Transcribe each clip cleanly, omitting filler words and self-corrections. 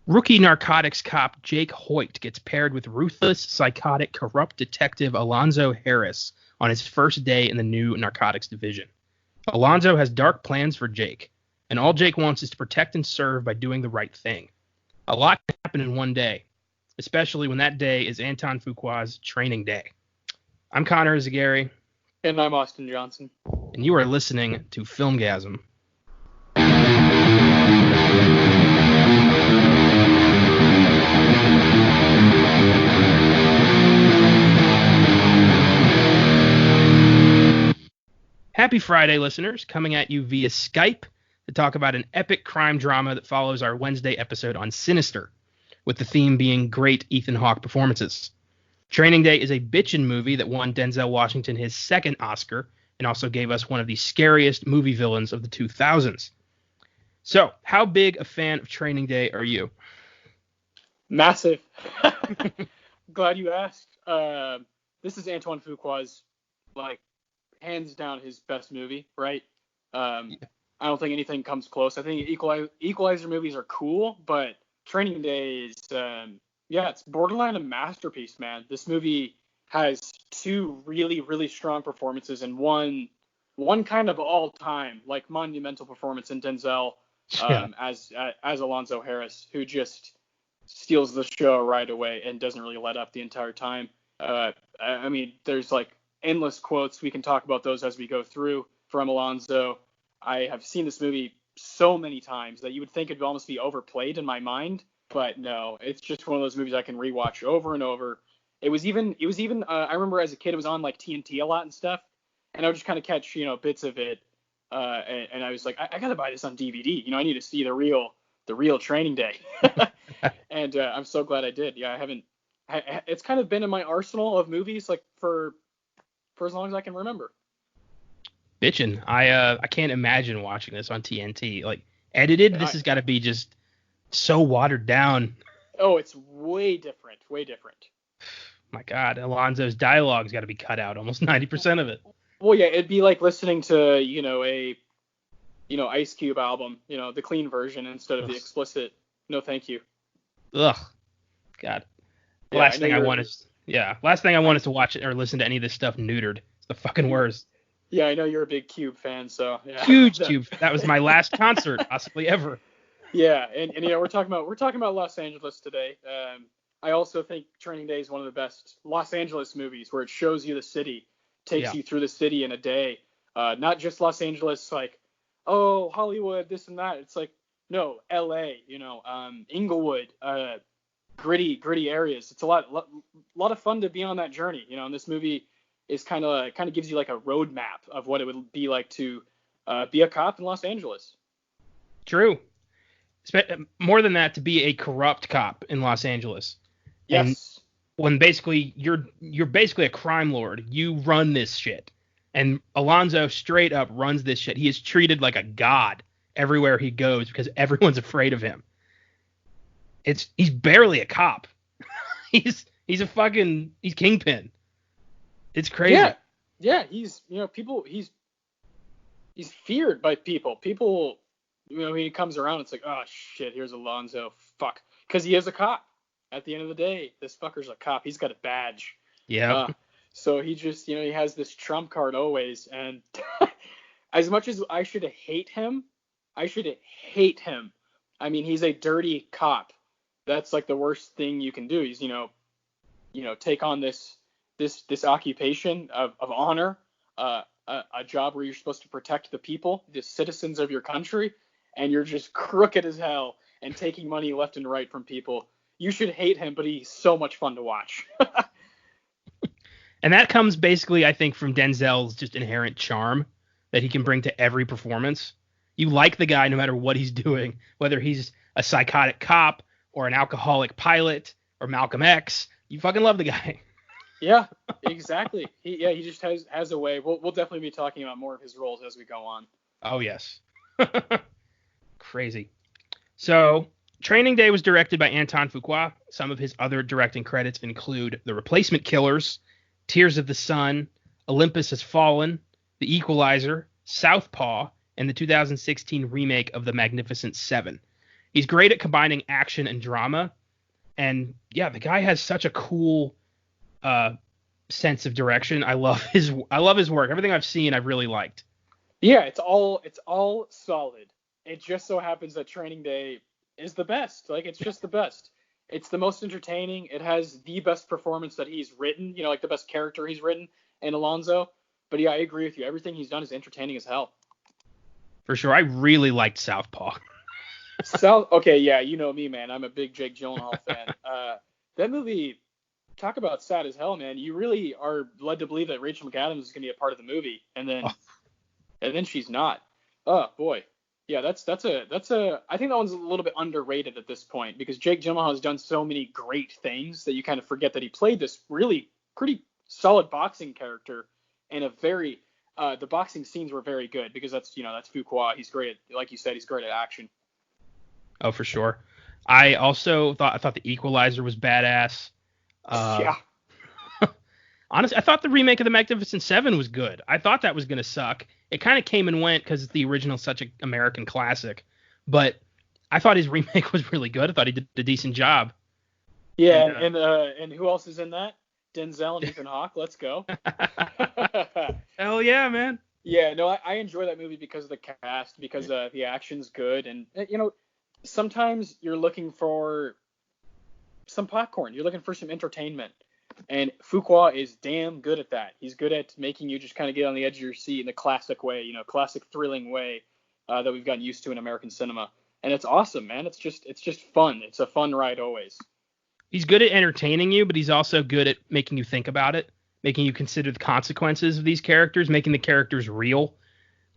Rookie narcotics cop Jake Hoyt gets paired with ruthless, psychotic, corrupt detective Alonzo Harris on his first day in the new narcotics division. Alonzo has dark plans for Jake, and all Jake wants is to protect and serve by doing the right thing. A lot can happen in one day, especially when that day is Anton Fuqua's training day. I'm Connor Eyzaguirre. And I'm Austin Johnson. And you are listening to Filmgazm. Happy Friday, listeners, coming at you via Skype to talk about an epic crime drama that follows our Wednesday episode on Sinister, with the theme being great Ethan Hawke performances. Training Day is a bitchin' movie that won Denzel Washington his second Oscar and also gave us one of the scariest movie villains of the 2000s. So, how big a fan of Training Day are you? Massive. Glad you asked. This is Antoine Fuqua's, hands down his best movie, right? I don't think anything comes close. I think Equalizer movies are cool, but Training Day is, it's borderline a masterpiece, man. This movie has two really, really strong performances and one kind of all-time, monumental performance in Denzel as Alonzo Harris, who just steals the show right away and doesn't really let up the entire time. There's endless quotes. We can talk about those as we go through from Alonzo. I have seen this movie so many times that you would think it'd almost be overplayed in my mind, but no, it's just one of those movies I can rewatch over and over. It was even I remember as a kid it was on TNT a lot and stuff, and I would just kind of catch bits of it, and I was like, I gotta buy this on DVD. I need to see the real Training Day, and I'm so glad I did. Yeah, it's kind of been in my arsenal of movies for as long as I can remember. Bitchin'. I can't imagine watching this on TNT. Edited, this has got to be just so watered down. Oh, it's way different. Way different. My God, Alonzo's dialogue's got to be cut out, almost 90% of it. Well, yeah, it'd be like listening to, a Ice Cube album, the clean version instead of the explicit. No, thank you. Ugh. God. Last thing I want is to watch it or listen to any of this stuff neutered. It's the fucking worst. Yeah, I know you're a big Cube fan, so yeah. Huge Cube. That was my last concert possibly ever. Yeah, and we're talking about Los Angeles today. I also think Training Day is one of the best Los Angeles movies where it shows you the city, takes you through the city in a day. Not just Los Angeles, Hollywood, this and that. It's no, L.A., Inglewood, gritty areas. It's a lot of fun to be on that journey, and this movie is kind of gives you a roadmap of what it would be like to be a cop in Los Angeles. True. More than that, to be a corrupt cop in Los Angeles. Yes. And when basically you're basically a crime lord, you run this shit. And Alonzo straight up runs this shit. He is treated like a god everywhere he goes because everyone's afraid of him. He's barely a cop. he's Kingpin. It's crazy. Yeah. He's he's feared by people. People, when he comes around, it's like, oh shit, here's Alonzo. Fuck, because he is a cop. At the end of the day, this fucker's a cop. He's got a badge. Yeah. So he just, he has this trump card always. And as much as I should hate him. I mean, he's a dirty cop. That's the worst thing you can do. Is take on this occupation of honor, a job where you're supposed to protect the people, the citizens of your country, and you're just crooked as hell and taking money left and right from people. You should hate him, but he's so much fun to watch. And that comes basically, I think, from Denzel's just inherent charm that he can bring to every performance. You like the guy no matter what he's doing, whether he's a psychotic cop or an alcoholic pilot or Malcolm X. You fucking love the guy. Yeah, exactly. He just has a way. We'll definitely be talking about more of his roles as we go on. Oh, yes. Crazy. So, Training Day was directed by Anton Fuqua. Some of his other directing credits include The Replacement Killers, Tears of the Sun, Olympus Has Fallen, The Equalizer, Southpaw, and the 2016 remake of The Magnificent Seven. He's great at combining action and drama. And yeah, the guy has such a cool sense of direction. I love his work. Everything I've seen, I've really liked. Yeah, it's all solid. It just so happens that Training Day is the best. Like, it's just the best. It's the most entertaining. It has the best performance that he's written, like the best character he's written in Alonzo. But yeah, I agree with you. Everything he's done is entertaining as hell. For sure. I really liked Southpaw. Okay, yeah, you know me, man. I'm a big Jake Gyllenhaal fan. That movie, talk about sad as hell, man. You really are led to believe that Rachel McAdams is going to be a part of the movie, and then she's not. Oh boy, yeah, that's a I think that one's a little bit underrated at this point because Jake Gyllenhaal has done so many great things that you kind of forget that he played this really pretty solid boxing character in a very the boxing scenes were very good because that's Fuqua. He's great at, like you said, he's great at action. Oh, for sure. I also thought the Equalizer was badass. Yeah. Honestly, I thought the remake of The Magnificent Seven was good. I thought that was going to suck. It kind of came and went because the original is such an American classic. But I thought his remake was really good. I thought he did a decent job. Yeah, and who else is in that? Denzel and Ethan Hawke. Let's go. Hell yeah, man. Yeah, no, I enjoy that movie because of the cast, because the action's good, and sometimes you're looking for some popcorn. You're looking for some entertainment. And Fuqua is damn good at that. He's good at making you just kind of get on the edge of your seat in the classic way, classic thrilling way that we've gotten used to in American cinema. And it's awesome, man. It's just fun. It's a fun ride always. He's good at entertaining you, but he's also good at making you think about it, making you consider the consequences of these characters, making the characters real.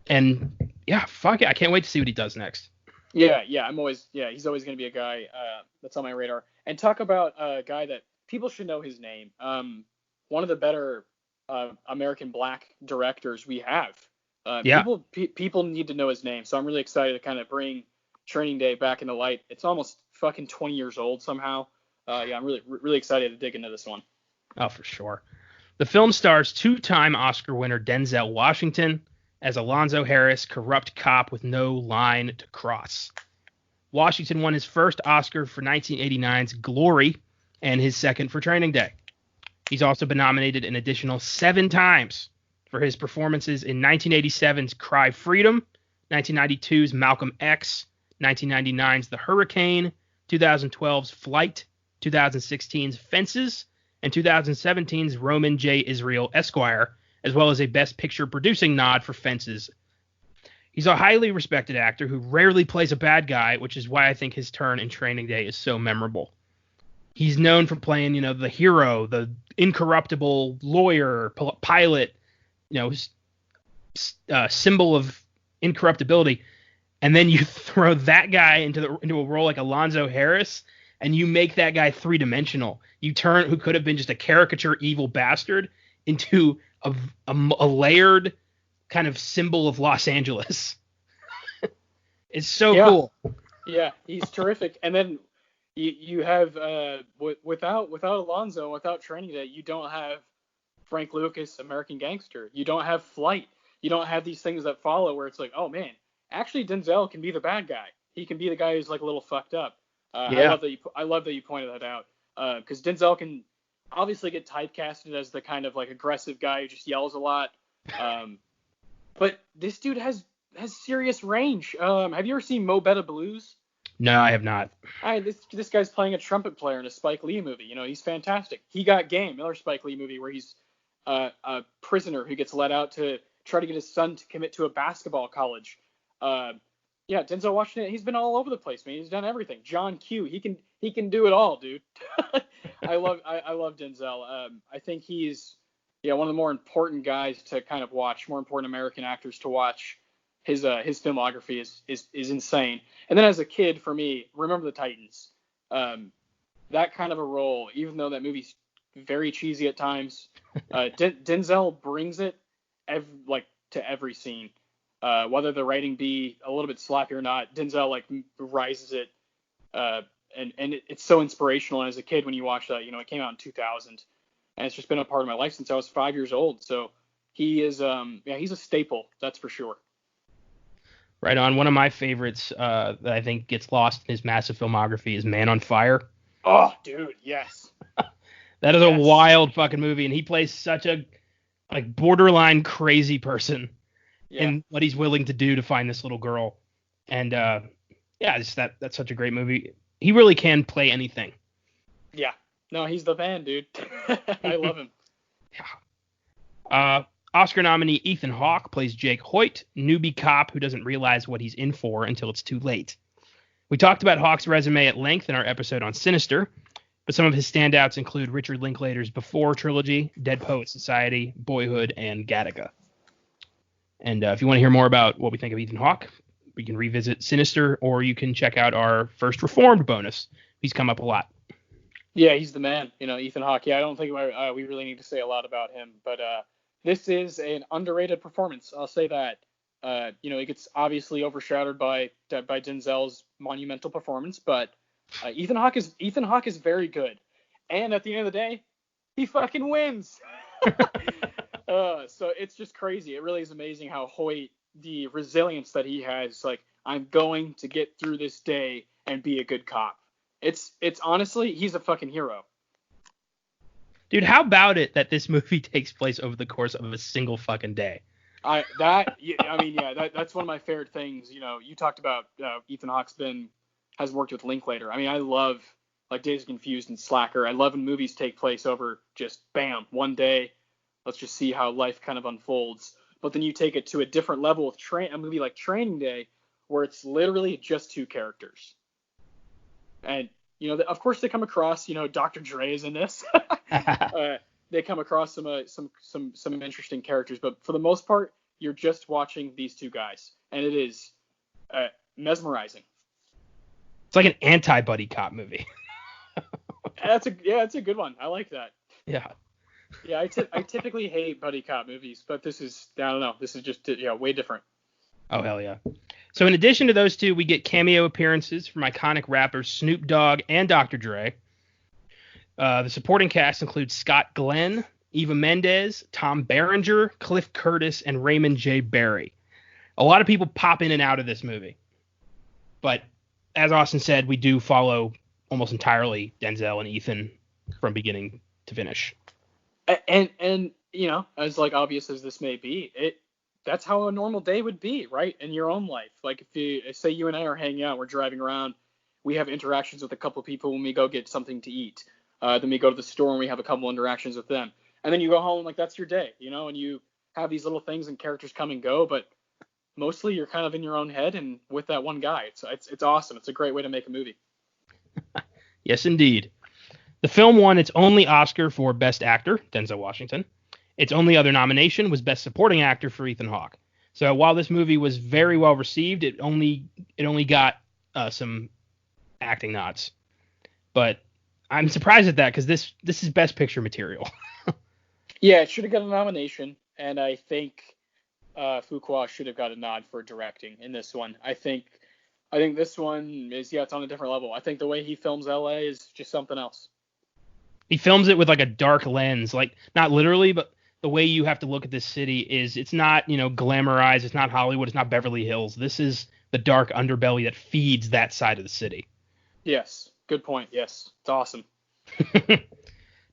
And yeah, fuck it. I can't wait to see what he does next. Yeah, he's always going to be a guy that's on my radar. And talk about a guy that people should know his name. One of the better American black directors we have. People need to know his name. So I'm really excited to kind of bring Training Day back in the light. It's almost fucking 20 years old somehow. I'm really, really excited to dig into this one. Oh, for sure. The film stars two-time Oscar winner Denzel Washington as Alonzo Harris, corrupt cop with no line to cross. Washington won his first Oscar for 1989's Glory and his second for Training Day. He's also been nominated an additional 7 times for his performances in 1987's Cry Freedom, 1992's Malcolm X, 1999's The Hurricane, 2012's Flight, 2016's Fences, and 2017's Roman J. Israel Esquire, as well as a Best Picture producing nod for Fences. He's a highly respected actor who rarely plays a bad guy, which is why I think his turn in Training Day is so memorable. He's known for playing, the hero, the incorruptible lawyer, pilot, symbol of incorruptibility. And then you throw that guy into a role like Alonzo Harris, and you make that guy three-dimensional. You turn who could have been just a caricature evil bastard into a layered kind of symbol of Los Angeles. It's so cool. Yeah, he's terrific. And then you have without Alonzo, without Training Day, you don't have Frank Lucas, American Gangster. You don't have Flight. You don't have these things that follow where it's like, oh man, actually Denzel can be the bad guy. He can be the guy who's like a little fucked up. I love that you pointed that out because Denzel can obviously get typecasted as the kind of like aggressive guy who just yells a lot. But this dude has serious range. Have you ever seen Mo Better Blues? No, I have not. This guy's playing a trumpet player in a Spike Lee movie. He's fantastic. He Got Game, another Spike Lee movie where he's a prisoner who gets let out to try to get his son to commit to a basketball college. Denzel Washington, he's been all over the place, man. He's done everything. John Q, he can do it all, dude. I love Denzel. I think he's one of the more important guys to kind of watch, more important American actors to watch. His filmography is insane. And then as a kid, for me, Remember the Titans. That kind of a role, even though that movie's very cheesy at times, Denzel brings it to every scene. Whether the writing be a little bit sloppy or not, Denzel rises it, and it's so inspirational. And as a kid, when you watch that, it came out in 2000, and it's just been a part of my life since I was 5 years old. So he is, he's a staple, that's for sure. Right on. One of my favorites that I think gets lost in his massive filmography is Man on Fire. Oh, dude, yes. That is a wild fucking movie, and he plays such a like borderline crazy person in what he's willing to do to find this little girl. And that's such a great movie. He really can play anything. Yeah. No, he's the man, dude. I love him. Yeah. Oscar nominee Ethan Hawke plays Jake Hoyt, newbie cop who doesn't realize what he's in for until it's too late. We talked about Hawke's resume at length in our episode on Sinister, but some of his standouts include Richard Linklater's Before trilogy, Dead Poet Society, Boyhood, and Gattaca. And if you want to hear more about what we think of Ethan Hawke, we can revisit Sinister, or you can check out our First Reformed bonus. He's come up a lot. Yeah, he's the man. Ethan Hawke. Yeah, I don't think we really need to say a lot about him, but this is an underrated performance. I'll say that. It gets obviously overshadowed by Denzel's monumental performance, but Ethan Hawke is very good. And at the end of the day, he fucking wins. So it's just crazy. It really is amazing how Hoyt, the resilience that he has, like, I'm going to get through this day and be a good cop. It's honestly, he's a fucking hero. Dude, how about it that this movie takes place over the course of a single fucking day? That's one of my favorite things. You talked about Ethan Hawke has worked with Linklater. I mean, I love like Days of Confused and Slacker. I love when movies take place over just bam, one day. Let's just see how life kind of unfolds. But then you take it to a different level with a movie like Training Day, where it's literally just two characters. And of course they come across, Dr. Dre is in this. They come across some interesting characters, but for the most part, you're just watching these two guys, and it is mesmerizing. It's like an anti-buddy cop movie. It's a good one. I like that. Yeah. Yeah, I typically hate buddy cop movies, but this is, I don't know, this is just way different. Oh, hell yeah. So in addition to those two, we get cameo appearances from iconic rappers Snoop Dogg and Dr. Dre. The supporting cast includes Scott Glenn, Eva Mendes, Tom Berenger, Cliff Curtis, and Raymond J. Barry. A lot of people pop in and out of this movie. But as Austin said, we do follow almost entirely Denzel and Ethan from beginning to finish. And as like obvious as this may be, that's how a normal day would be, right? In your own life. Like if you say you and I are hanging out, we're driving around, we have interactions with a couple of people when we go get something to eat. Then we go to the store and we have a couple interactions with them. And then you go home, like that's your day, and you have these little things and characters come and go, but mostly you're kind of in your own head and with that one guy. It's awesome. It's a great way to make a movie. Yes, indeed. The film won its only Oscar for Best Actor, Denzel Washington. Its only other nomination was Best Supporting Actor for Ethan Hawke. So while this movie was very well received, it only got some acting nods. But I'm surprised at that because this is Best Picture material. Yeah, it should have got a nomination, and I think Fuqua should have got a nod for directing in this one. I think this one is, it's on a different level. I think the way he films LA is just something else. He films it with like a dark lens, like not literally, but the way you have to look at this city is it's not, glamorized. It's not Hollywood. It's not Beverly Hills. This is the dark underbelly that feeds that side of the city. Yes. Good point. Yes. It's awesome.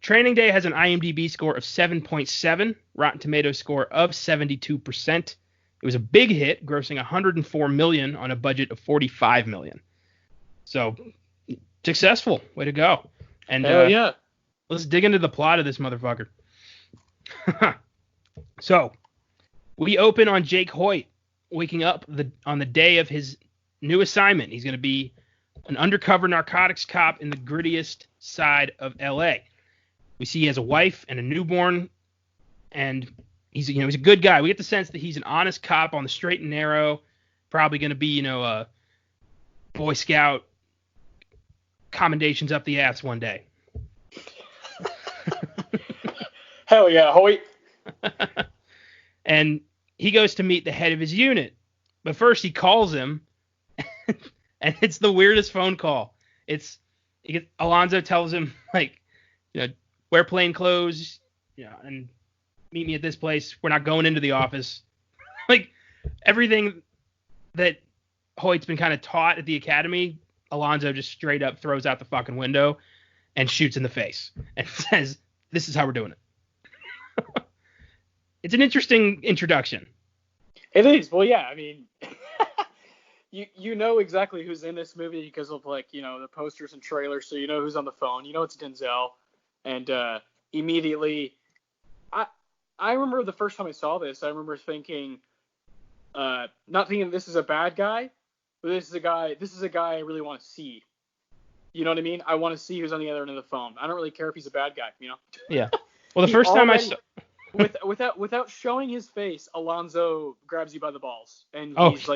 Training Day has an IMDb score of 7.7, Rotten Tomatoes score of 72%. It was a big hit, grossing $104 million on a budget of $45 million. So successful. Way to go. And yeah. Let's dig into the plot of this motherfucker. So, we open on Jake Hoyt waking up on the day of his new assignment. He's going to be an undercover narcotics cop in the grittiest side of L.A. We see he has a wife and a newborn, and he's a good guy. We get the sense that he's an honest cop on the straight and narrow, probably going to be, a Boy Scout commendations up the ass one day. Hell yeah, Hoyt. And he goes to meet the head of his unit. But first he calls him, and it's the weirdest phone call. Alonzo tells him, like, wear plain clothes, and meet me at this place. We're not going into the office. Like, everything that Hoyt's been kind of taught at the academy, Alonzo just straight up throws out the fucking window and shoots in the face and says, "This is how we're doing it." It's an interesting introduction. It is. Well, yeah. I mean, you know exactly who's in this movie because of like the posters and trailers, so you know who's on the phone. You know it's Denzel, and immediately, I remember the first time I saw this, I remember thinking, not thinking this is a bad guy, but this is a guy I really want to see. You know what I mean? I want to see who's on the other end of the phone. I don't really care if he's a bad guy, Yeah. Well, the first time I saw without showing his face, Alonzo grabs you by the balls, and he's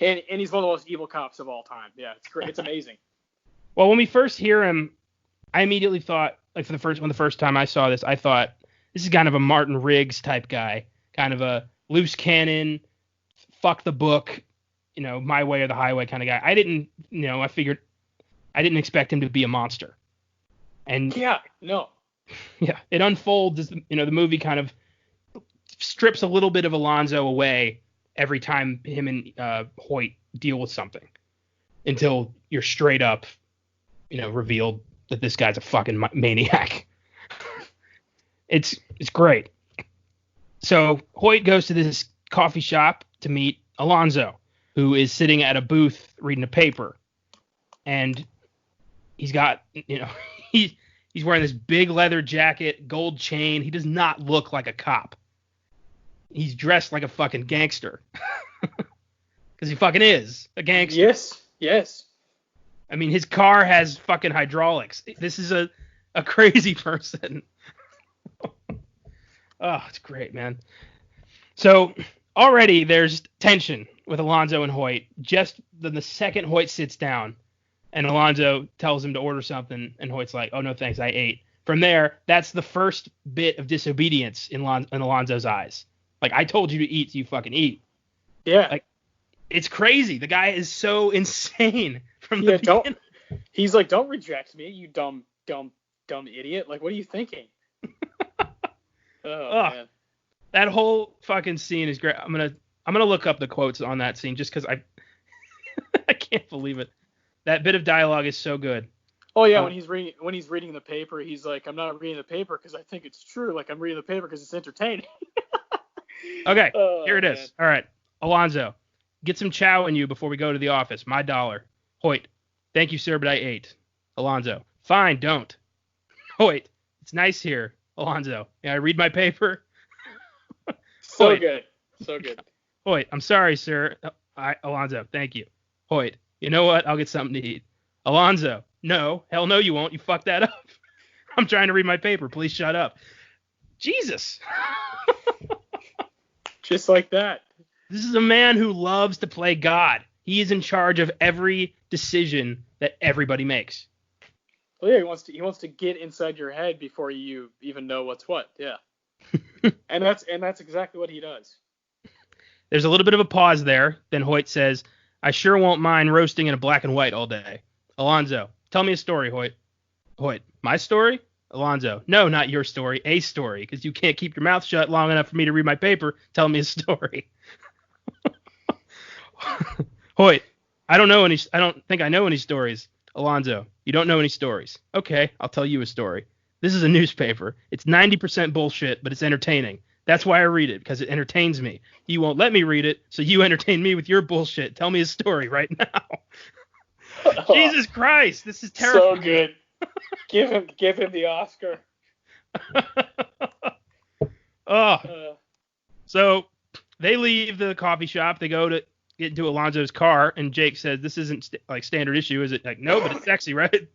and he's one of the most evil cops of all time. Yeah, it's great. It's amazing. Well, when we first hear him, I immediately thought, like the first time I saw this, I thought this is kind of a Martin Riggs type guy, kind of a loose cannon, fuck the book, my way or the highway kind of guy. I didn't, I figured I didn't expect him to be a monster. And yeah, no. Yeah, it unfolds as the movie kind of strips a little bit of Alonzo away every time him and Hoyt deal with something until you're straight up, revealed that this guy's a fucking maniac. It's great. So Hoyt goes to this coffee shop to meet Alonzo, who is sitting at a booth reading a paper, and he's got he's wearing this big leather jacket, gold chain. He does not look like a cop. He's dressed like a fucking gangster. Because he fucking is a gangster. Yes. I mean, his car has fucking hydraulics. This is a crazy person. Oh, it's great, man. So already there's tension with Alonzo and Hoyt. Just the second Hoyt sits down and Alonzo tells him to order something, and Hoyt's like, "Oh, no, thanks, I ate." From there, that's the first bit of disobedience in Alonzo's eyes. Like, I told you to eat, so you fucking eat. Yeah. Like, it's crazy. The guy is so insane from the beginning. He's like, "Don't reject me, you dumb idiot. Like, what are you thinking?" Man. That whole fucking scene is great. I'm gonna look up the quotes on that scene just because I can't believe it. That bit of dialogue is so good. Oh yeah, when he's reading the paper, he's like, "I'm not reading the paper because I think it's true. Like, I'm reading the paper because it's entertaining." Okay, here it is. Man. All right, Alonzo, get some chow in you before we go to the office. My $1. Hoyt, thank you, sir, but I ate. Alonzo, fine, don't. Hoyt, it's nice here. Alonzo, may I read my paper? So good. Hoyt, I'm sorry, sir. Alonzo, thank you. Hoyt, you know what? I'll get something to eat. Alonzo, no. Hell no, you won't. You fucked that up. I'm trying to read my paper. Please shut up. Jesus. Just like that. This is a man who loves to play God. He is in charge of every decision that everybody makes. Well, yeah, he wants to get inside your head before you even know what's what. Yeah. and that's exactly what he does. There's a little bit of a pause there. Then Hoyt says, "I sure won't mind roasting in a black and white all day." Alonzo, tell me a story, Hoyt. Hoyt, my story? Alonzo, no, not your story, a story, because you can't keep your mouth shut long enough for me to read my paper. Tell me a story. Hoyt, I don't think I know any stories. Alonzo, you don't know any stories. Okay, I'll tell you a story. This is a newspaper. It's 90% bullshit, but it's entertaining. That's why I read it, because it entertains me. You won't let me read it, so you entertain me with your bullshit. Tell me a story right now. Jesus Christ, this is terrible. So good. Give him the Oscar. So they leave the coffee shop. They go to get into Alonzo's car, and Jake says, "This isn't like standard issue, is it?" Like, no, but it's sexy, right?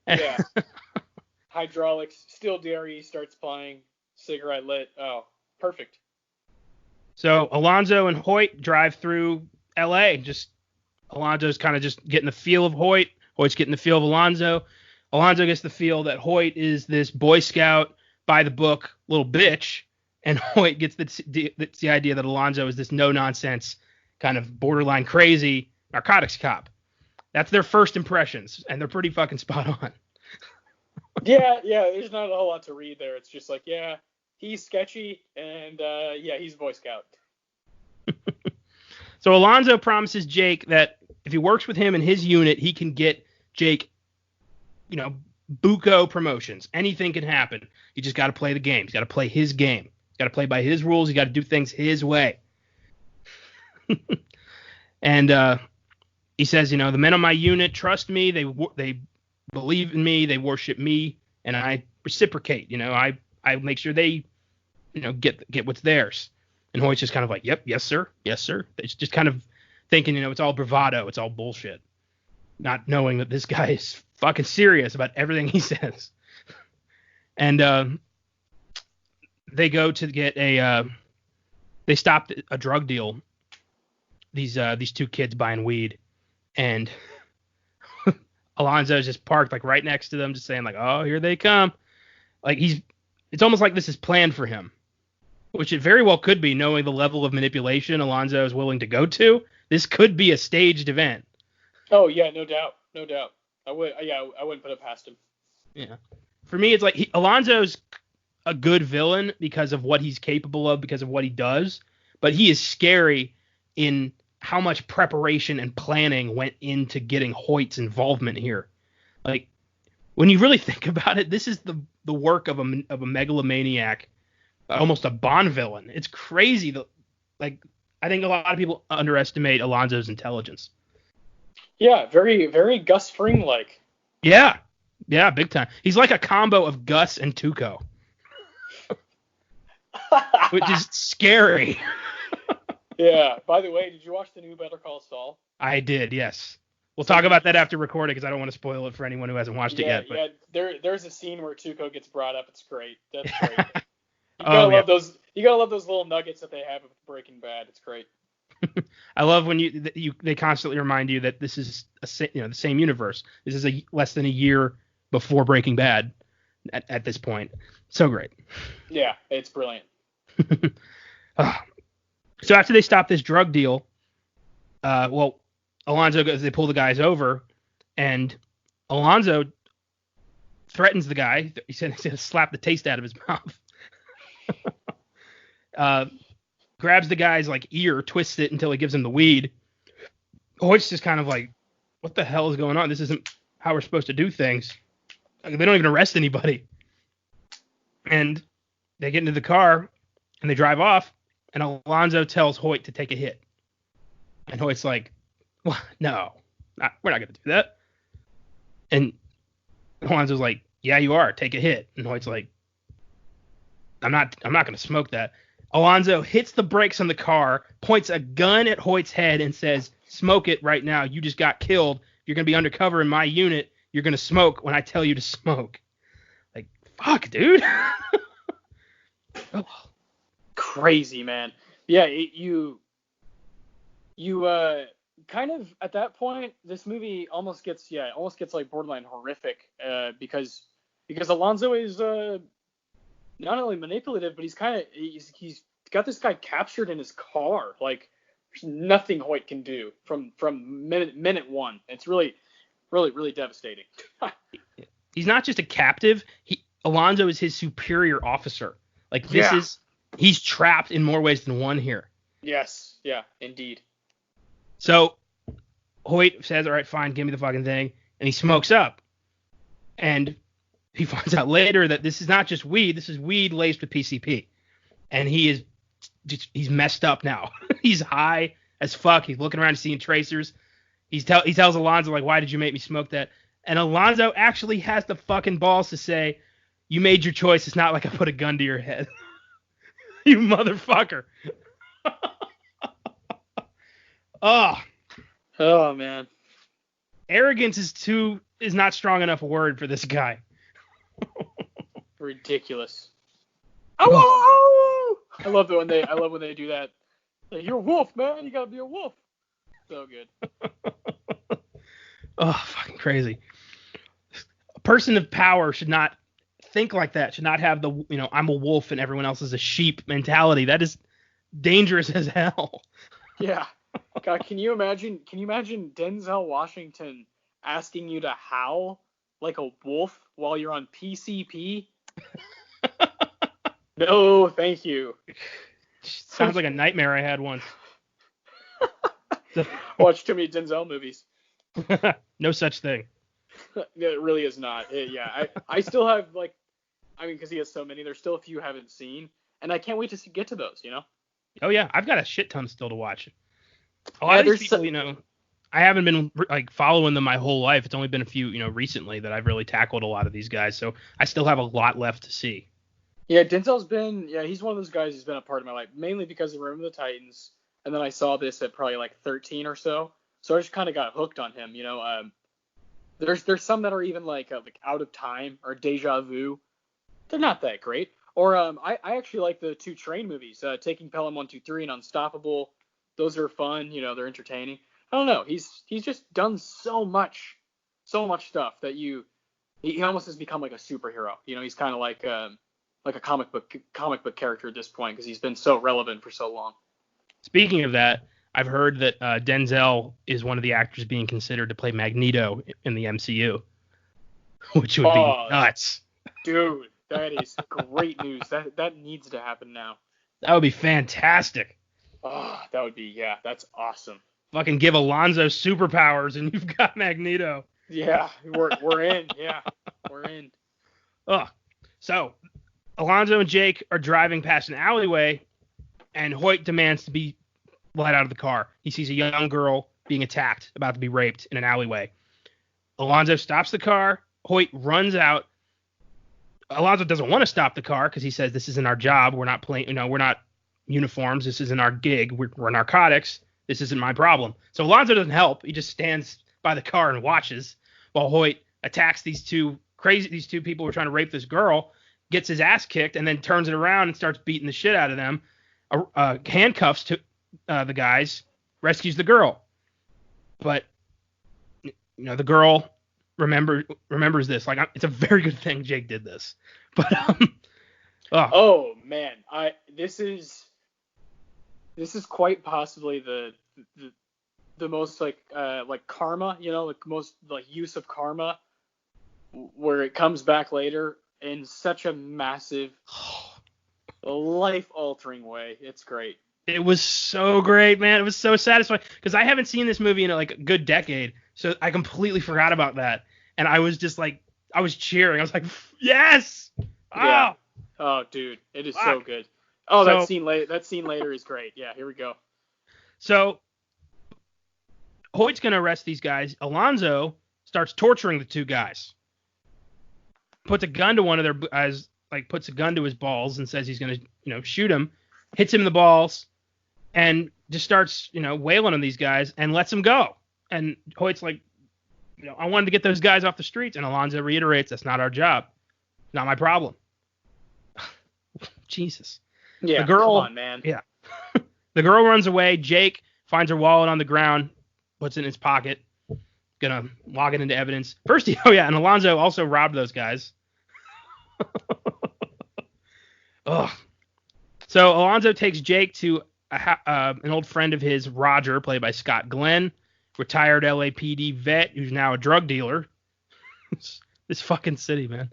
Yeah. Hydraulics, still dairy starts playing, cigarette lit. Oh, perfect. So Alonzo and Hoyt drive through L.A. Alonzo's kind of just getting the feel of Hoyt. Hoyt's getting the feel of Alonzo. Alonzo gets the feel that Hoyt is this Boy Scout, by the book, little bitch. And Hoyt gets the idea that Alonzo is this no-nonsense, kind of borderline crazy narcotics cop. That's their first impressions, and they're pretty fucking spot on. Yeah, there's not a whole lot to read there. It's just like, yeah, he's sketchy, and yeah, he's a Boy Scout. So Alonzo promises Jake that if he works with him in his unit, he can get Jake, buco promotions. Anything can happen. You just got to play the game. He's got to play his game. He's got to play by his rules. He's got to do things his way. And he says, the men on my unit trust me. They believe in me. They worship me, and I reciprocate. I make sure they, get what's theirs. And Hoyt's just kind of like, yep, yes, sir. Yes, sir. It's just kind of thinking, it's all bravado. It's all bullshit. Not knowing that this guy is fucking serious about everything he says. And they go to get they stopped a drug deal. These two kids buying weed. And Alonzo's just parked like right next to them, just saying like, oh, here they come. Like it's almost like this is planned for him. Which it very well could be, knowing the level of manipulation Alonzo is willing to go to. This could be a staged event. Oh yeah, no doubt. I wouldn't put it past him. Yeah, for me, it's like Alonzo's a good villain because of what he's capable of, because of what he does. But he is scary in how much preparation and planning went into getting Hoyt's involvement here. Like when you really think about it, this is the work of a megalomaniac. Almost a Bond villain. It's crazy. I think a lot of people underestimate Alonzo's intelligence. Yeah, very, very Gus Fring-like. Yeah, big time. He's like a combo of Gus and Tuco, which is scary. Yeah. By the way, did you watch the new Better Call Saul? I did, yes. We'll talk about that after recording because I don't want to spoil it for anyone who hasn't watched it yet. But... Yeah, there's a scene where Tuco gets brought up. It's great. That's great. You gotta love those. You gotta love those little nuggets that they have with Breaking Bad. It's great. I love when they constantly remind you that this is the same universe. This is less than a year before Breaking Bad at this point. So great. Yeah, it's brilliant. So after they stop this drug deal, Alonzo goes. They pull the guys over, and Alonzo threatens the guy. He said he's gonna slap the taste out of his mouth. Grabs the guy's ear, twists it until he gives him the weed. Hoyt's just kind of like, what the hell is going on? This isn't how we're supposed to do things. They don't even arrest anybody. And they get into the car and they drive off, and Alonzo tells Hoyt to take a hit. And Hoyt's like, well, no, we're not going to do that. And Alonzo's like, yeah, you are. Take a hit. And Hoyt's like, I'm not going to smoke that. Alonzo hits the brakes on the car, points a gun at Hoyt's head, and says, smoke it right now. You just got killed. You're going to be undercover in my unit. You're going to smoke when I tell you to smoke. Like, fuck, dude. Oh. Crazy, man. Yeah, you kind of, at that point, this movie almost gets like borderline horrific, because Alonzo is not only manipulative, but he's got this guy captured in his car. Like, there's nothing Hoyt can do from minute one. It's really, really, really devastating. He's not just a captive. Alonzo is his superior officer. Like, he's trapped in more ways than one here. Yes. Yeah, indeed. So Hoyt says, all right, fine, give me the fucking thing. And he smokes up. And he finds out later that this is not just weed. This is weed laced with PCP. And he's messed up now. He's high as fuck. He's looking around seeing tracers. He tells Alonzo, like, why did you make me smoke that? And Alonzo actually has the fucking balls to say, you made your choice. It's not like I put a gun to your head. You motherfucker. Oh, man. Arrogance is not strong enough a word for this guy. Ridiculous. Oh! I love when they do that. Like, you're a wolf, man. You gotta be a wolf. So good. Oh, fucking crazy. A person of power should not think like that. Should not have the, I'm a wolf and everyone else is a sheep mentality. That is dangerous as hell. Yeah. God, can you imagine Denzel Washington asking you to howl like a wolf while you're on PCP? No, thank you. Sounds like a nightmare I had once. Watch too many Denzel movies. No such thing. It really is not. I still have because he has so many. There's still a few I haven't seen, and I can't wait to get to those. Oh yeah, I've got a shit ton still to watch. A lot of these people, I haven't been following them my whole life. It's only been a few, recently that I've really tackled a lot of these guys. So I still have a lot left to see. Yeah, Denzel's he's one of those guys who's been a part of my life, mainly because of Remember the Titans, and then I saw this at probably 13 or so. So I just kind of got hooked on him. There's some that are even like Out of Time or Deja Vu. They're not that great. Or I actually like the 2 Train movies, Taking Pelham 123 and Unstoppable. Those are fun. They're entertaining. I don't know. He's just done so much stuff that he almost has become like a superhero. He's kind of like a comic book character at this point because he's been so relevant for so long. Speaking of that, I've heard that Denzel is one of the actors being considered to play Magneto in the MCU, which would be nuts. Dude, that is great news. That needs to happen now. That would be fantastic. Oh, that's awesome. Fucking give Alonzo superpowers and you've got Magneto. Yeah, we're in. Yeah, we're in. Oh, so Alonzo and Jake are driving past an alleyway, and Hoyt demands to be let out of the car. He sees a young girl being attacked, about to be raped in an alleyway. Alonzo stops the car. Hoyt runs out. Alonzo doesn't want to stop the car because he says, this isn't our job. We're not playing, we're not uniforms. This isn't our gig. We're narcotics. This isn't my problem. So Alonzo doesn't help. He just stands by the car and watches while Hoyt attacks these two people who are trying to rape this girl, gets his ass kicked, and then turns it around and starts beating the shit out of them. Handcuffs to the guys, rescues the girl. But the girl remembers this. It's a very good thing Jake did this. But oh man, this is quite possibly the most karma, most use of karma, where it comes back later in such a massive, life-altering way. It's great. It was so great, man. It was so satisfying because I haven't seen this movie in a good decade, so I completely forgot about that. And I was just I was cheering. I was like, yes! Yeah. Oh, dude, it is so good. Oh, that scene later is great. Yeah, here we go. So Hoyt's gonna arrest these guys. Alonzo starts torturing the two guys. Puts a gun to one of their guys, puts a gun to his balls and says he's gonna, shoot him. Hits him in the balls, and just starts, wailing on these guys and lets them go. And Hoyt's like, I wanted to get those guys off the streets. And Alonzo reiterates, that's not our job. Not my problem. Jesus. Yeah, the girl, come on, man. Yeah. The girl runs away. Jake finds her wallet on the ground, puts it in his pocket, gonna log it into evidence. First, and Alonzo also robbed those guys. Ugh. So Alonzo takes Jake to an old friend of his, Roger, played by Scott Glenn, retired LAPD vet who's now a drug dealer. This fucking city, man.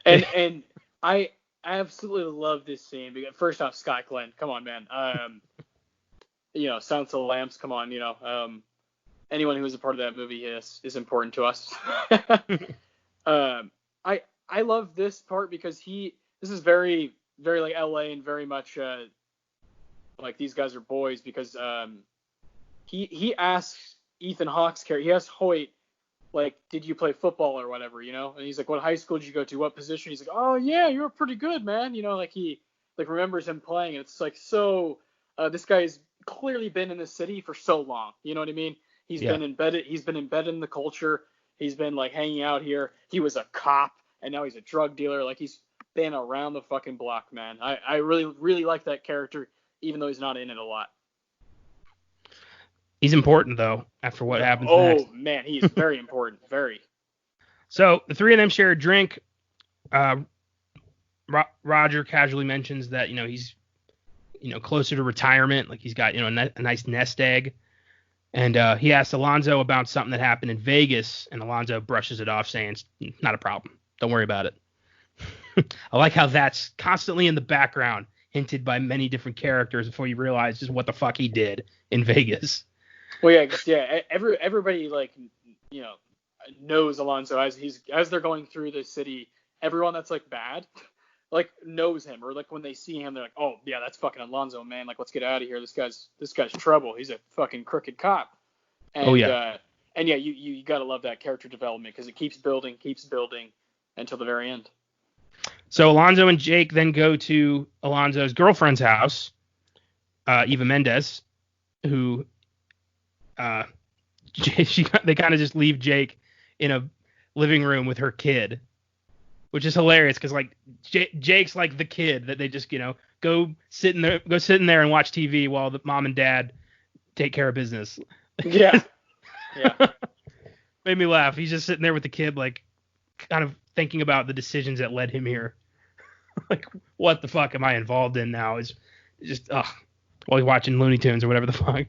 And I absolutely love this scene because, first off, Scott Glenn, come on, man. Silence of the Lambs, come on. Anyone who was a part of that movie is important to us. I love this part because this is very, very LA and very much these guys are boys because he asks Ethan Hawke's character, he asks Hoyt, did you play football or whatever, and he's like, what high school did you go to, what position? He's like, oh yeah, you were pretty good, man. He remembers him playing, and it's so this guy's clearly been in the city for so long, you know what I mean? He's been embedded in the culture, he's been hanging out here, he was a cop and now he's a drug dealer, he's been around the fucking block, man. I really, really like that character, even though he's not in it a lot. He's important, though, after what happens next. Oh, man, he is very important. Very. So the three of them share a drink. Roger casually mentions that, he's, closer to retirement. He's got, a nice nest egg. And he asks Alonzo about something that happened in Vegas. And Alonzo brushes it off, saying, it's not a problem. Don't worry about it. I like how that's constantly in the background, hinted by many different characters before you realize just what the fuck he did in Vegas. Well, yeah, 'cause, yeah, everybody like you know knows Alonso as they're going through the city. Everyone that's like bad, like knows him, or like when they see him, they're like, oh yeah, that's fucking Alonso, man. Like let's get out of here. This guy's trouble. He's a fucking crooked cop. Oh And yeah. uh, and yeah, you gotta love that character development because it keeps building until the very end. So Alonso and Jake then go to Alonso's girlfriend's house, Eva Mendes, who they kind of just leave Jake in a living room with her kid, which is hilarious because like Jake's like the kid that they just go sit in there and watch TV while the mom and dad take care of business. Yeah, yeah, Made me laugh. He's just sitting there with the kid, like kind of thinking about the decisions that led him here. Like, what the fuck am I involved in now? Is just while he's watching Looney Tunes or whatever the fuck.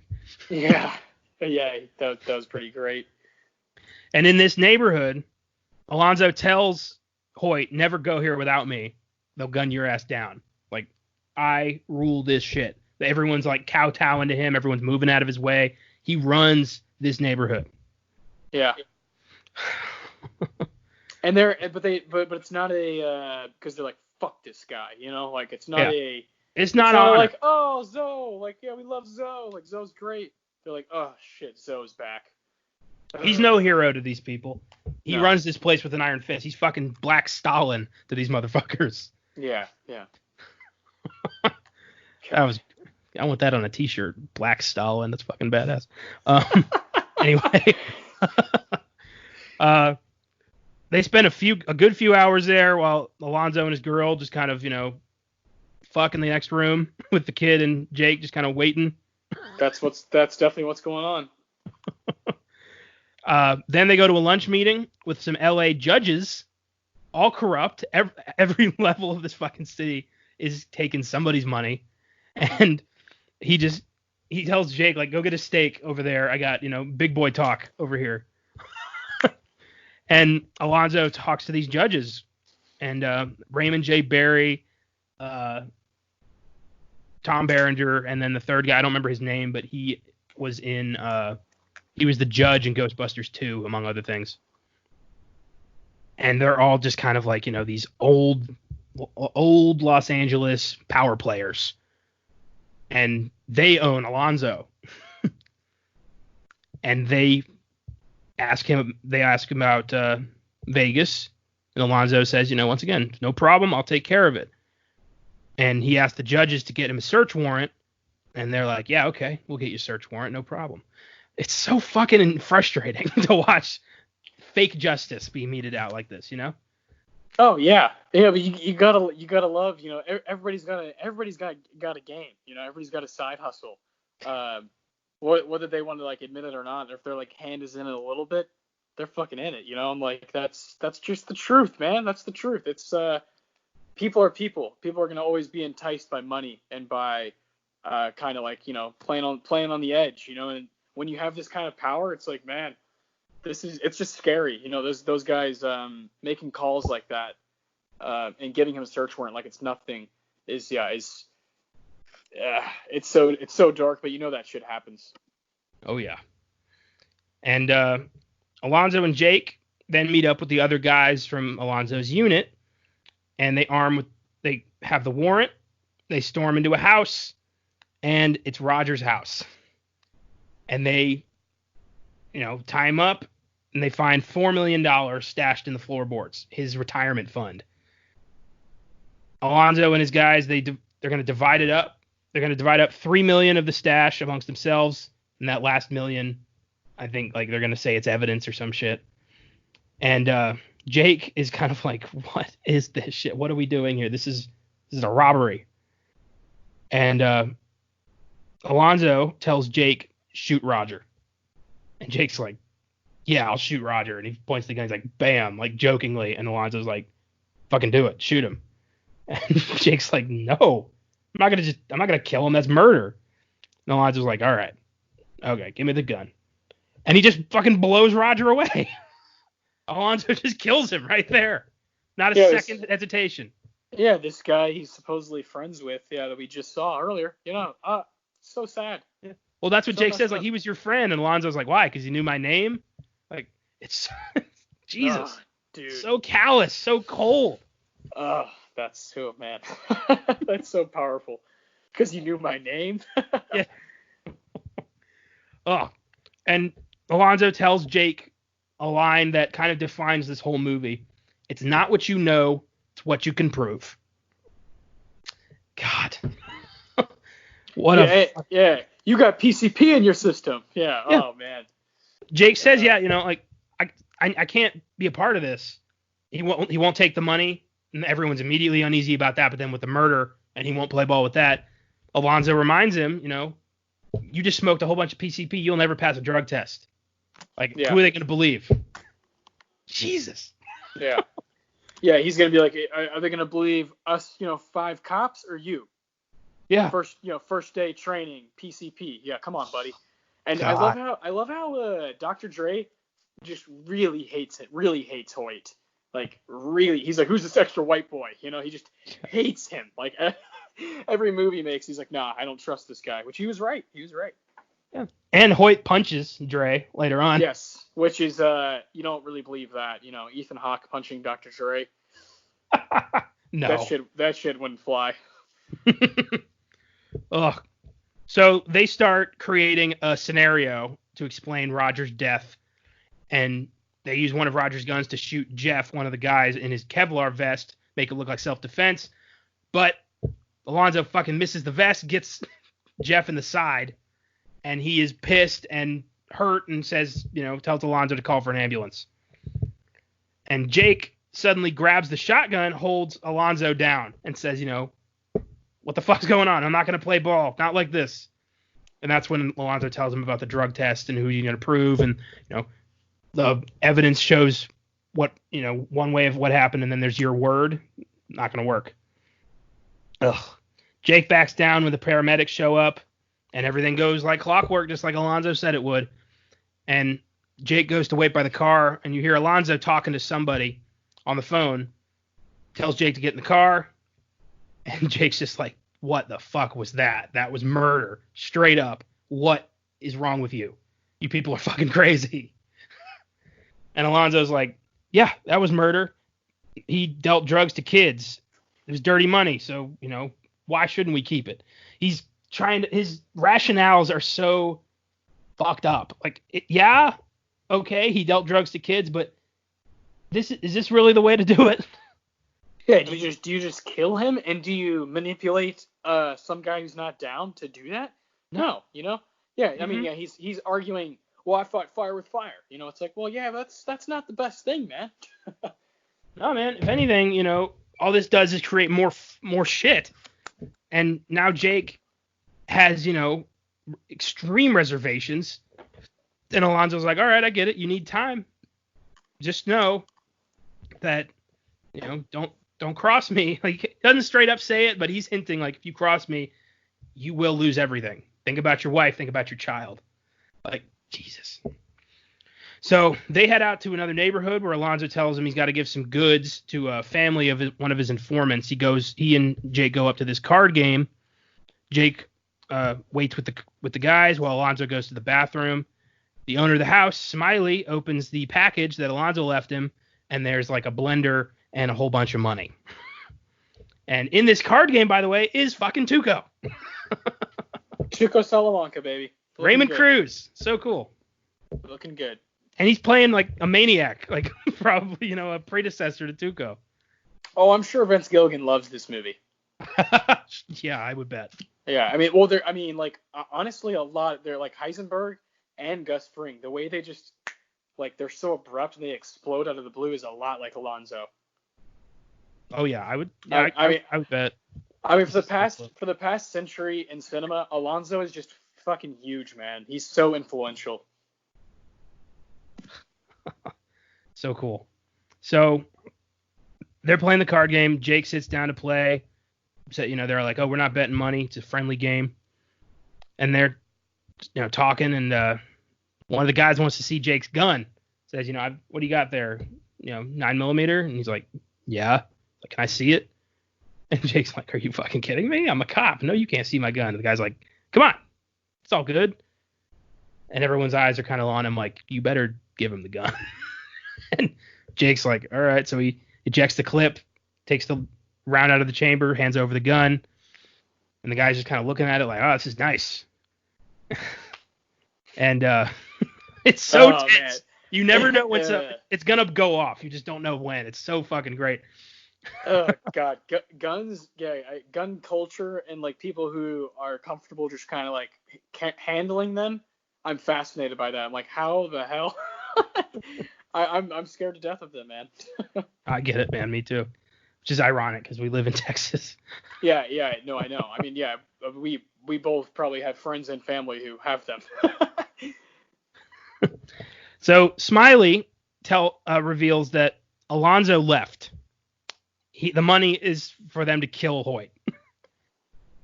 yeah, yeah. That was pretty great. And in this neighborhood, Alonso tells Hoyt, never go here without me. They'll gun your ass down. Like, I rule this shit. Everyone's like kowtowing to him. Everyone's moving out of his way. He runs this neighborhood. Yeah. And but it's not a because they're like fuck this guy, like it's not it's not on like oh Zoe, like yeah we love Zoe, like Zoe's great. They're like oh shit Zoe's back. He's no hero to these people. He No. runs this place with an iron fist. He's fucking Black Stalin to these motherfuckers. Yeah. I want that on a t-shirt. Black Stalin. That's fucking badass. Anyway, they spend a good few hours there while Alonso and his girl just kind of, fuck in the next room with the kid and Jake just kind of waiting. That's definitely what's going on. Then they go to a lunch meeting with some LA judges, all corrupt. Every level of this fucking city is taking somebody's money. And he tells Jake, like, go get a steak over there. I got, big boy talk over here. And Alonso talks to these judges. And Raymond J. Barry, Tom Berenger, and then the third guy, I don't remember his name, but he was he was the judge in Ghostbusters 2, among other things. And they're all just kind of like, these old Los Angeles power players. And they own Alonso. And they ask him about Vegas. And Alonso says, once again, no problem. I'll take care of it. And he asked the judges to get him a search warrant. And they're like, yeah, okay, we'll get you a search warrant. No problem. It's so fucking frustrating to watch fake justice be meted out like this, Oh yeah, but you gotta love, everybody's got a game, everybody's got a side hustle, whether they want to like admit it or not, or if their like hand is in it a little bit, they're fucking in it, I'm like that's just the truth, man. That's the truth. It's people are people. People are gonna always be enticed by money and by kind of like playing on the edge, and when you have this kind of power, it's like man. It's just scary, those guys making calls like that and getting him a search warrant like it's nothing it's so dark, but that shit happens. Oh yeah. And Alonso and Jake then meet up with the other guys from Alonso's unit, and they have the warrant. They storm into a house, and it's Roger's house, and they tie him up. And they find $4 million stashed in the floorboards, his retirement fund. Alonso and his guys, they're going to divide it up. They're going to divide up $3 million of the stash amongst themselves, and that last $1 million, I think, like they're going to say it's evidence or some shit. And Jake is kind of like, what is this shit? What are we doing here? This is a robbery. And Alonso tells Jake, shoot Roger. And Jake's like, yeah, I'll shoot Roger. And he points the gun. He's like, bam, like jokingly. And Alonso's like, fucking do it. Shoot him. And Jake's like, no, I'm not going to kill him. That's murder. And Alonso's like, all right, okay, give me the gun. And he just fucking blows Roger away. Alonso just kills him right there. Not a second hesitation. Yeah, this guy he's supposedly friends with, that we just saw earlier. So sad. Yeah. Well, that's what So Jake messed says. Like, up. he was your friend, and Alonzo's like, why? Because he knew my name. Like, it's Jesus, Ugh, dude. so callous, so cold. Oh, that's so, man. That's so powerful. Because you knew my name. Yeah. Oh, and Alonzo tells Jake a line that kind of defines this whole movie. It's not what you know, it's what you can prove. God. What yeah. You got PCP in your system. Yeah. Yeah. Oh, man. Jake says, yeah, like I can't be a part of this. He won't take the money, and everyone's immediately uneasy about that. But then with the murder, and he won't play ball with that. Alonzo reminds him, you just smoked a whole bunch of PCP. You'll never pass a drug test. Like, who are they going to believe? Jesus. Yeah. Yeah, he's going to be like, are they going to believe us, 5 cops or you? Yeah. First day training, PCP. Yeah, come on, buddy. And God. I love how Dr. Dre just really hates Hoyt. Like, really, he's like, who's this extra white boy? He just hates him. Like, every move he makes, he's like, nah, I don't trust this guy. Which he was right. Yeah. And Hoyt punches Dre later on. Yes, which is you don't really believe that. Ethan Hawke punching Dr. Dre. No. That shit wouldn't fly. Ugh. So they start creating a scenario to explain Roger's death, and they use one of Roger's guns to shoot Jeff, one of the guys, in his Kevlar vest, make it look like self-defense. But Alonzo fucking misses the vest, gets Jeff in the side, and he is pissed and hurt and says, tells Alonzo to call for an ambulance. And Jake suddenly grabs the shotgun, holds Alonzo down, and says, what the fuck's going on? I'm not going to play ball. Not like this. And that's when Alonzo tells him about the drug test and who you're going to prove. And, the evidence shows what, one way of what happened, and then there's your word. Not going to work. Ugh. Jake backs down when the paramedics show up, and everything goes like clockwork, just like Alonzo said it would. And Jake goes to wait by the car, and you hear Alonzo talking to somebody on the phone, tells Jake to get in the car, and Jake's just like, what the fuck was that? That was murder. Straight up. What is wrong with you? You people are fucking crazy. And Alonzo's like, yeah, that was murder. He dealt drugs to kids. It was dirty money, so, why shouldn't we keep it? He's his rationales are so fucked up. Like, okay, he dealt drugs to kids, but is this really the way to do it? Yeah, do you just kill him, and do you manipulate some guy who's not down to do that? No, Yeah, I mean, yeah, he's arguing, well, I fought fire with fire. It's like, well, yeah, that's not the best thing, man. No, man. If anything, all this does is create more shit. And now Jake has, extreme reservations. And Alonzo's like, all right, I get it. You need time. Just know that, don't cross me. Like, he doesn't straight up say it, but he's hinting like, if you cross me, you will lose everything. Think about your wife. Think about your child. Like, Jesus. So they head out to another neighborhood where Alonzo tells him he's got to give some goods to a family of one of his informants. He and Jake go up to this card game. Jake waits with the guys while Alonzo goes to the bathroom. The owner of the house, Smiley, opens the package that Alonzo left him, and there's like a blender and a whole bunch of money. And in this card game, by the way, is fucking Tuco. Tuco Salamanca, baby. Looking Raymond good. Cruz. So cool. Looking good. And he's playing like a maniac, like probably, a predecessor to Tuco. Oh, I'm sure Vince Gilligan loves this movie. Yeah, I would bet. Yeah, honestly, a lot. They're like Heisenberg and Gus Fring. The way they just, they're so abrupt and they explode out of the blue is a lot like Alonzo. Oh yeah, I would. Yeah, I would bet. I mean, for the past century in cinema, Alonzo is just fucking huge, man. He's so influential. So cool. So they're playing the card game. Jake sits down to play. So, they're like, oh, we're not betting money. It's a friendly game. And they're, talking. And one of the guys wants to see Jake's gun. Says, what do you got there? 9mm? And he's like, yeah. Like, can I see it? And Jake's like, are you fucking kidding me? I'm a cop. No, you can't see my gun. And the guy's like, come on. It's all good. And everyone's eyes are kind of on him, like, you better give him the gun. And Jake's like, all right. So he ejects the clip, takes the round out of the chamber, hands over the gun. And the guy's just kind of looking at it like, oh, this is nice. And it's so tense. Man. You never know what's up. It's going to go off. You just don't know when. It's so fucking great. Oh, God. Guns, gun culture and, like, people who are comfortable just kind of, like, handling them. I'm fascinated by that. I'm like, how the hell? I'm scared to death of them, man. I get it, man. Me too. Which is ironic because we live in Texas. Yeah. No, I know. I mean, yeah, we both probably have friends and family who have them. So Smiley reveals that Alonzo left. The money is for them to kill Hoyt.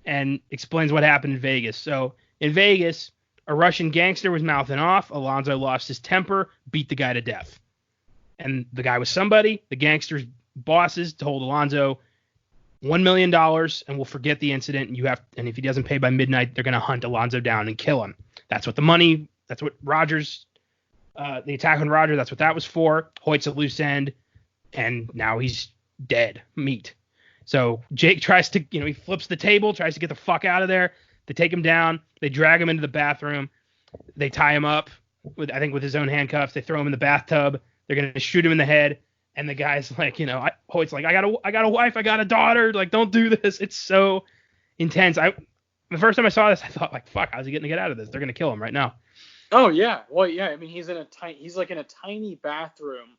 And explains what happened in Vegas. So in Vegas, a Russian gangster was mouthing off. Alonzo lost his temper, beat the guy to death. And the guy was somebody. The gangster's bosses told Alonzo $1 million and we'll forget the incident. And if he doesn't pay by midnight, they're going to hunt Alonzo down and kill him. That's what Rogers, the attack on Roger, that's what that was for. Hoyt's a loose end, and now he's dead meat. So Jake tries to, he flips the table, tries to get the fuck out of there. They take him down. They drag him into the bathroom. They tie him up with his own handcuffs. They throw him in the bathtub. They're going to shoot him in the head. And the guy's like, Hoyt's like, I got a wife. I got a daughter. Like, don't do this. It's so intense. The first time I saw this, I thought, like, fuck, how's he going to get out of this? They're going to kill him right now. Oh, yeah. Well, yeah. I mean, he's in a tiny bathroom.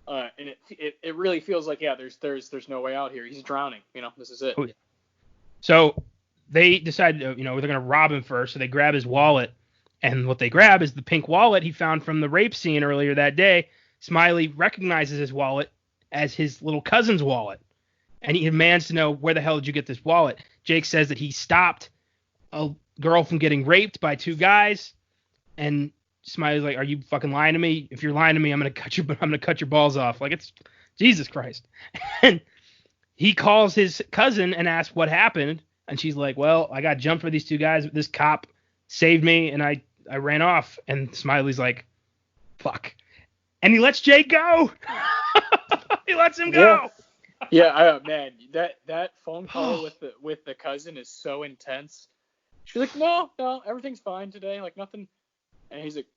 And it really feels like, yeah, there's no way out here. He's drowning. This is it. Oh, yeah. So they decide, they're going to rob him first. So they grab his wallet. And what they grab is the pink wallet he found from the rape scene earlier that day. Smiley recognizes his wallet as his little cousin's wallet. And he demands to know, where the hell did you get this wallet? Jake says that he stopped a girl from getting raped by two guys. And Smiley's like, are you fucking lying to me? If you're lying to me, I'm going to cut your balls off. Like, it's Jesus Christ. And he calls his cousin and asks what happened. And she's like, well, I got jumped by these two guys. This cop saved me and I ran off. And Smiley's like, fuck. And he lets Jake go. He lets him go. Yeah, man, that phone call with the cousin is so intense. She's like, no, everything's fine today, like nothing. And he's like,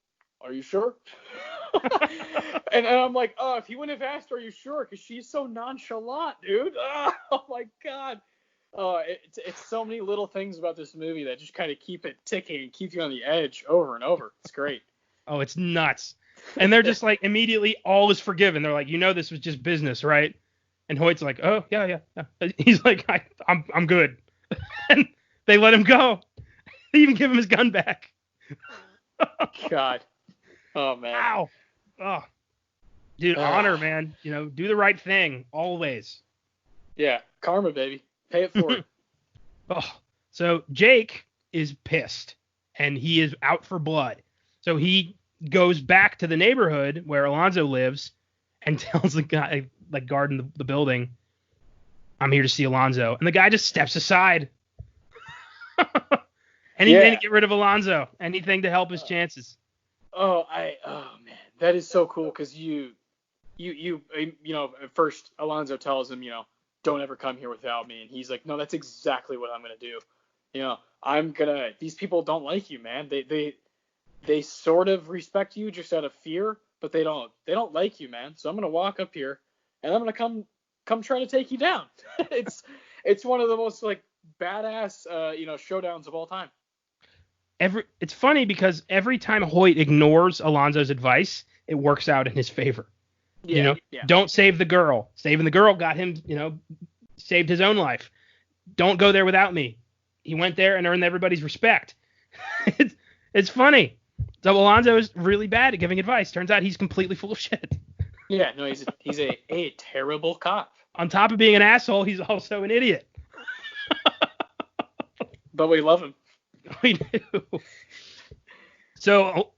are you sure? and I'm like, oh, if he wouldn't have asked, are you sure? Because she's so nonchalant, dude. Oh my God. It's so many little things about this movie that just kind of keep it ticking and keep you on the edge over and over. It's great. Oh, it's nuts. And they're just like, immediately all is forgiven. They're like, this was just business, right? And Hoyt's like, oh, yeah. He's like, I'm good. And they let him go. They even give him his gun back. God. Oh, man. Wow. Oh. Dude, honor, man. Do the right thing, always. Yeah, karma, baby. Pay it forward. Oh. So Jake is pissed, and he is out for blood. So he goes back to the neighborhood where Alonzo lives and tells the guy, like, guarding the building, I'm here to see Alonzo. And the guy just steps aside. Anything to get rid of Alonzo. Anything to help his chances. Oh, man. That is so cool because you at first Alonzo tells him, don't ever come here without me. And he's like, no, that's exactly what I'm going to do. These people don't like you, man. They sort of respect you just out of fear, but they don't like you, man. So I'm going to walk up here and I'm going to come try to take you down. It's one of the most, like, badass, showdowns of all time. It's funny because every time Hoyt ignores Alonzo's advice, it works out in his favor. Yeah. Don't save the girl. Saving the girl got him, saved his own life. Don't go there without me. He went there and earned everybody's respect. It's funny. So Alonzo is really bad at giving advice. Turns out he's completely full of shit. Yeah, no, he's a terrible cop. On top of being an asshole, he's also an idiot. But we love him. We do. So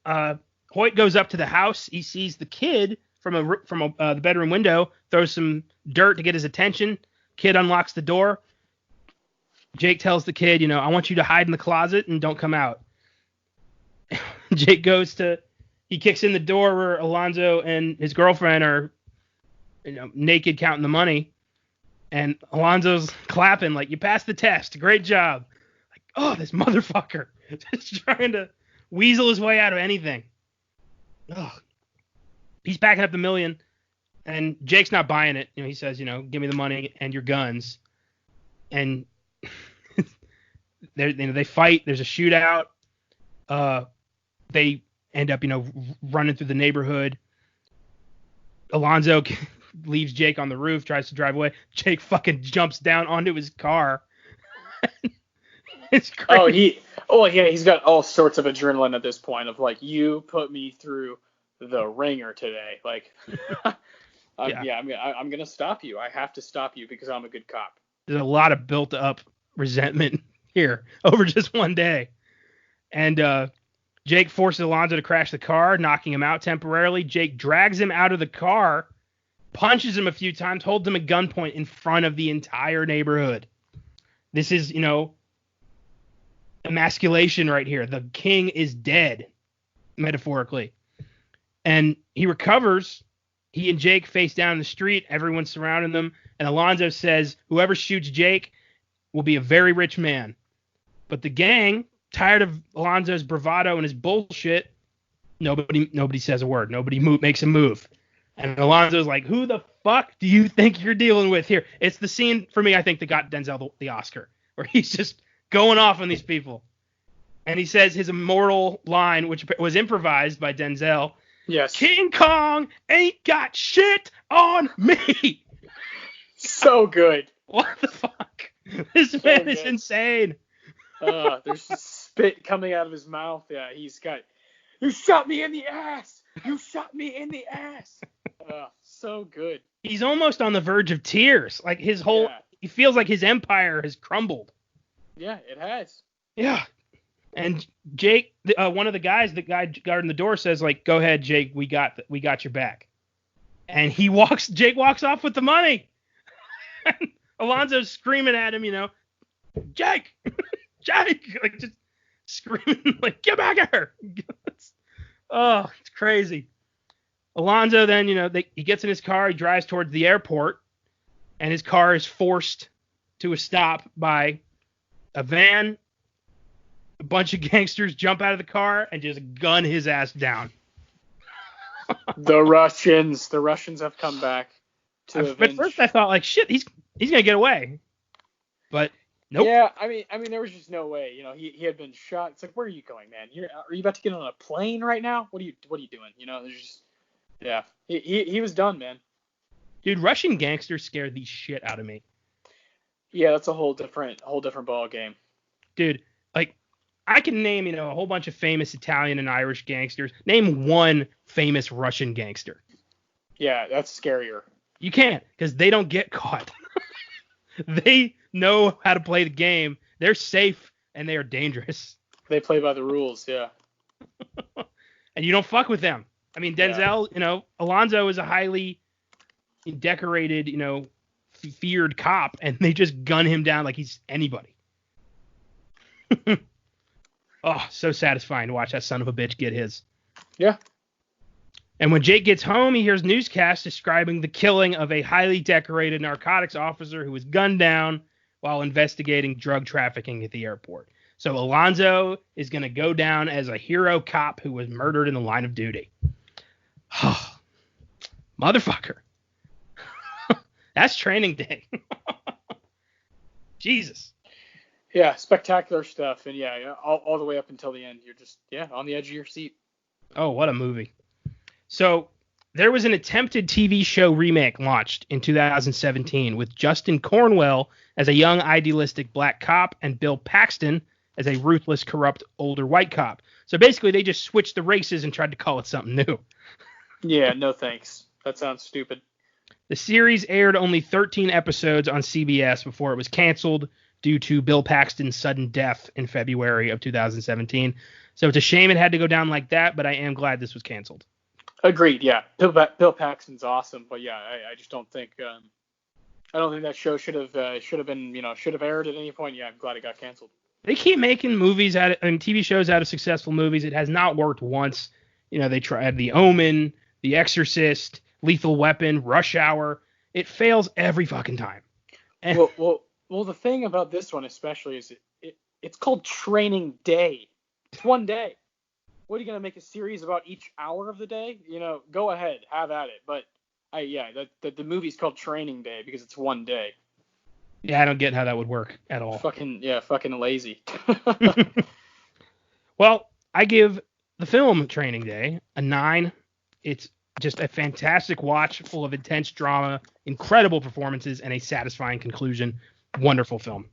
Hoyt goes up to the house. He sees the kid from the bedroom window, throws some dirt to get his attention. Kid unlocks the door. Jake tells the kid, I want you to hide in the closet and don't come out. Jake he kicks in the door where Alonzo and his girlfriend are, naked counting the money. And Alonzo's clapping like, you passed the test. Great job. Like, oh, this motherfucker. Just trying to weasel his way out of anything. Ugh. He's packing up the $1 million, and Jake's not buying it. He says, give me the money and your guns. And they fight. There's a shootout. They end up, running through the neighborhood. Alonzo leaves Jake on the roof, tries to drive away. Jake fucking jumps down onto his car. It's crazy. He's got all sorts of adrenaline at this point of like, you put me through the ringer today. Like, I'm gonna stop you. I have to stop you because I'm a good cop. There's a lot of built up resentment here over just one day. And Jake forces Alonzo to crash the car, knocking him out temporarily. Jake drags him out of the car, punches him a few times, holds him at gunpoint in front of the entire neighborhood. This is, emasculation right here. The king is dead, metaphorically. And he recovers. He and Jake face down in the street. Everyone's surrounding them. And Alonzo says, whoever shoots Jake will be a very rich man. But the gang, tired of Alonzo's bravado and his bullshit, nobody says a word. Nobody makes a move. And Alonzo's like, who the fuck do you think you're dealing with here? It's the scene, for me, I think, that got Denzel the Oscar, where he's just going off on these people. And he says his immortal line, which was improvised by Denzel. Yes. King Kong ain't got shit on me. So good. What the fuck? This man is insane. There's spit coming out of his mouth. Yeah, he's got, you shot me in the ass. You shot me in the ass. So good. He's almost on the verge of tears. Like he feels like his empire has crumbled. Yeah, it has. Yeah. And Jake, one of the guys, the guy guarding the door, says, like, go ahead, Jake, we got your back. And Jake walks off with the money. Alonzo's screaming at him, Jake, Jake, like, just screaming, like, get back here. It's crazy. Alonzo then, he gets in his car, he drives towards the airport, and his car is forced to a stop by a van. A bunch of gangsters jump out of the car and just gun his ass down. The Russians have come back to avenge. At first I thought, like, shit, he's gonna get away, but nope. Yeah, I mean, there was just no way. He had been shot. It's like, where are you going, man? Are you about to get on a plane right now? What are you doing? There's just, yeah, he was done, man. Dude, Russian gangsters scare the shit out of me. Yeah, that's a whole different ball game. Dude, like, I can name, a whole bunch of famous Italian and Irish gangsters. Name one famous Russian gangster. Yeah, that's scarier. You can't, because they don't get caught. They know how to play the game. They're safe, and they are dangerous. They play by the rules, yeah. And you don't fuck with them. I mean, Denzel, Alonzo is a highly decorated, feared cop, and they just gun him down like he's anybody. Oh, so satisfying to watch that son of a bitch get his. Yeah. And when Jake gets home, he hears newscasts describing the killing of a highly decorated narcotics officer who was gunned down while investigating drug trafficking at the airport. So Alonzo is going to go down as a hero cop who was murdered in the line of duty. Motherfucker. That's training day. Jesus. Yeah, spectacular stuff. And all the way up until the end, you're just, on the edge of your seat. Oh, what a movie. So there was an attempted TV show remake launched in 2017 with Justin Cornwell as a young idealistic black cop and Bill Paxton as a ruthless, corrupt, older white cop. So basically they just switched the races and tried to call it something new. Yeah, no thanks. That sounds stupid. The series aired only 13 episodes on CBS before it was canceled due to Bill Paxton's sudden death in February of 2017. So it's a shame it had to go down like that, but I am glad this was canceled. Agreed. Yeah, Bill Paxton's awesome, but I just don't think I don't think that show should have been should have aired at any point. Yeah, I'm glad it got canceled. They keep making TV shows out of successful movies. It has not worked once. They tried The Omen, The Exorcist, Lethal Weapon, Rush Hour. It fails every fucking time. Well, the thing about this one especially is it's called Training Day. It's one day. What are you gonna make a series about each hour of the day? Go ahead, have at it. But the movie's called Training Day because it's one day. Yeah, I don't get how that would work at all. Fucking lazy. Well, I give the film Training Day a 9. It's just a fantastic watch, full of intense drama, incredible performances, and a satisfying conclusion. Wonderful film.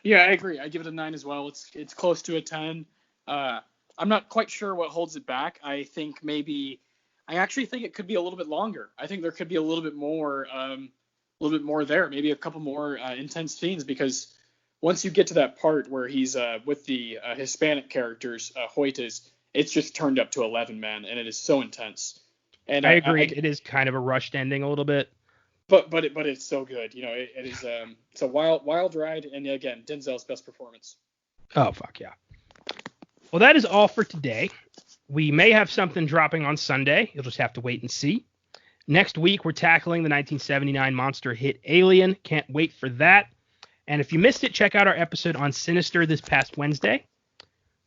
Yeah, I agree. I give it a 9 as well. It's close to a 10. I'm not quite sure what holds it back. I actually think it could be a little bit longer. I think there could be a little bit more there, maybe a couple more intense scenes, because once you get to that part where he's with the Hispanic characters, Hoyt it's just turned up to 11, man, and it is so intense. And I agree. It is kind of a rushed ending a little bit. But it's so good. It is it's a wild ride, and again, Denzel's best performance. Oh, fuck yeah. Well, that is all for today. We may have something dropping on Sunday. You'll just have to wait and see. Next week, we're tackling the 1979 monster hit Alien. Can't wait for that. And if you missed it, check out our episode on Sinister this past Wednesday.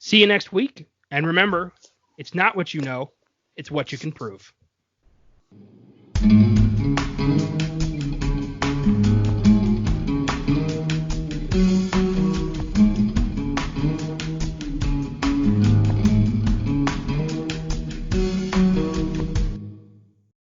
See you next week. And remember, it's not what you know, it's what you can prove.